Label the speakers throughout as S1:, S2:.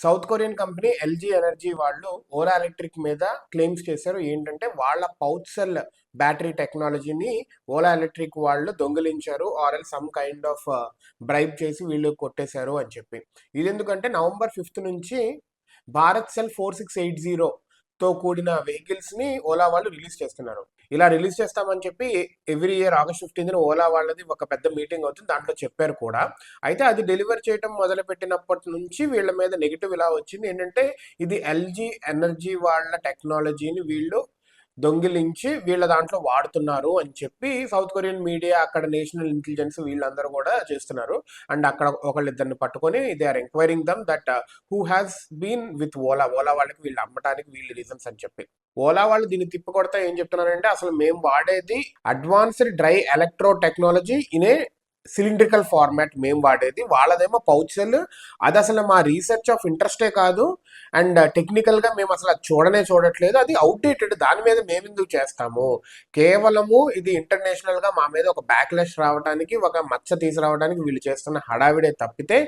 S1: South Korean company LG energy వాళ్ళు Ola electric మీద claims చేశారు. ఏంటంటే వాళ్ళ పౌచ్ సెల్ బ్యాటరీ టెక్నాలజీని ఓలా ఎలక్ట్రిక్ వాళ్ళు దొంగిలించారు, or else some kind of bribe చేసి వీళ్ళు కొట్టేశారు అని చెప్పి. ఇది ఎందుకంటే November 5th నుంచి భారత్ సెల్ 4680 తో కూడిన వెహికల్స్ ని ఓలా వాళ్ళు రిలీజ్ చేస్తున్నారు. ఇలా రిలీజ్ చేస్తామని చెప్పి every year August 15th Ola వాళ్ళది ఒక పెద్ద మీటింగ్ అవుతుంది, దాంట్లో చెప్పారు కూడా. అయితే అది డెలివర్ చేయడం మొదలు పెట్టినప్పటి నుంచి వీళ్ళ మీద నెగిటివ్ ఇలా వచ్చింది. ఏంటంటే ఇది ఎల్జీ ఎనర్జీ వాళ్ళ టెక్నాలజీని వీళ్ళు దొంగిలించి వీళ్ళ దాంట్లో వాడుతున్నారు అని చెప్పి సౌత్ కొరియన్ మీడియా, అక్కడ నేషనల్ ఇంటెలిజెన్స్ వీళ్ళందరూ కూడా చేస్తున్నారు. అండ్ అక్కడ ఒకళ్ళిద్దరిని పట్టుకొని they are enquiring them that who has been with Ola వాళ్ళకి వీళ్ళు అమ్మటానికి వీళ్ళు రీజన్స్ అని చెప్పి. ఓలా వాళ్ళు దీన్ని తిప్పికొడతా ఏం చెప్తున్నారంటే అసలు మేము వాడేది అడ్వాన్స్డ్ డ్రై ఎలక్ట్రో టెక్నాలజీ ఇనే సిలిండ్రికల్ ఫార్మాట్ మేము వాడేది, వాళ్ళదేమో పౌచ్ సెల్. అది అసలు మా రీసెర్చ్ ఆఫ్ ఇంట్రెస్టే కాదు, అండ్ టెక్నికల్గా మేము అసలు అది చూడట్లేదు, అది అవుట్డేటెడ్, దాని మీద మేము ఎందుకు చేస్తాము. కేవలము ఇది ఇంటర్నేషనల్గా మా మీద ఒక బ్యాక్లాష్ రావడానికి, ఒక మచ్చ తీసుకురావడానికి వీళ్ళు చేస్తున్న హడావిడే తప్పితే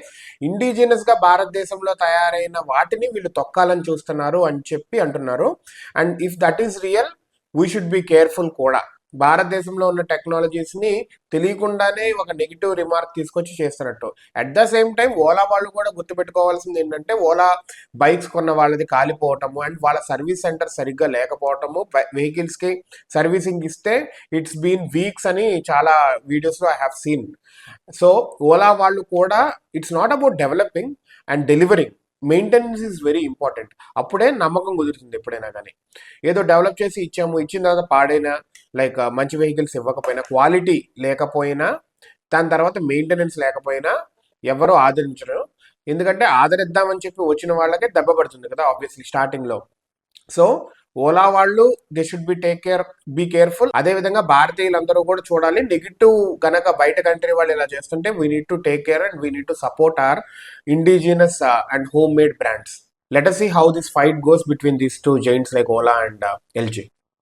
S1: ఇండిజినస్గా భారతదేశంలో తయారైన వాటిని వీళ్ళు తొక్కాలని చూస్తున్నారు అని చెప్పి అంటున్నారు. And if that is real we should be careful కూడా. భారతదేశంలో ఉన్న టెక్నాలజీస్ని తెలియకుండానే ఒక నెగిటివ్ రిమార్క్ తీసుకొచ్చి చేస్తున్నట్టు. At the same time Ola వాళ్ళు కూడా గుర్తుపెట్టుకోవాల్సింది ఏంటంటే ఓలా బైక్స్ కొన్న వాళ్ళది కాలిపోవటము అండ్ వాళ్ళ సర్వీస్ సెంటర్ సరిగ్గా లేకపోవటము, వెహికల్స్కి సర్వీసింగ్ ఇస్తే ఇట్స్ బీన్ వీక్స్ అని చాలా వీడియోస్లో I have seen. So Ola వాళ్ళు కూడా it's not about developing and delivering, maintenance is very important. అప్పుడే నమ్మకం కుదురుతుంది ఎప్పుడైనా కానీ. ఏదో డెవలప్ చేసి ఇచ్చిన తర్వాత పాడైనా, లైక్ మంచి వెహికల్స్ ఇవ్వకపోయినా, క్వాలిటీ లేకపోయినా, దాని తర్వాత మెయింటెనెన్స్ లేకపోయినా ఎవరో ఆదరించరు. ఎందుకంటే ఆదరిద్దామని చెప్పి వచ్చిన వాళ్ళకే దెబ్బ పడుతుంది కదా ఆబ్వియస్లీ స్టార్టింగ్లో. సో ఓలా వాళ్ళు దే షుడ్ బీ కేర్ఫుల్. అదేవిధంగా భారతీయులందరూ కూడా చూడాలి, నెగిటివ్ గనక బయట కంట్రీ వాళ్ళు ఇలా చేస్తుంటే we need to take care and we need to support our indigenous and home made brands. Let us see how this fight goes between these two giants like Ola and LG.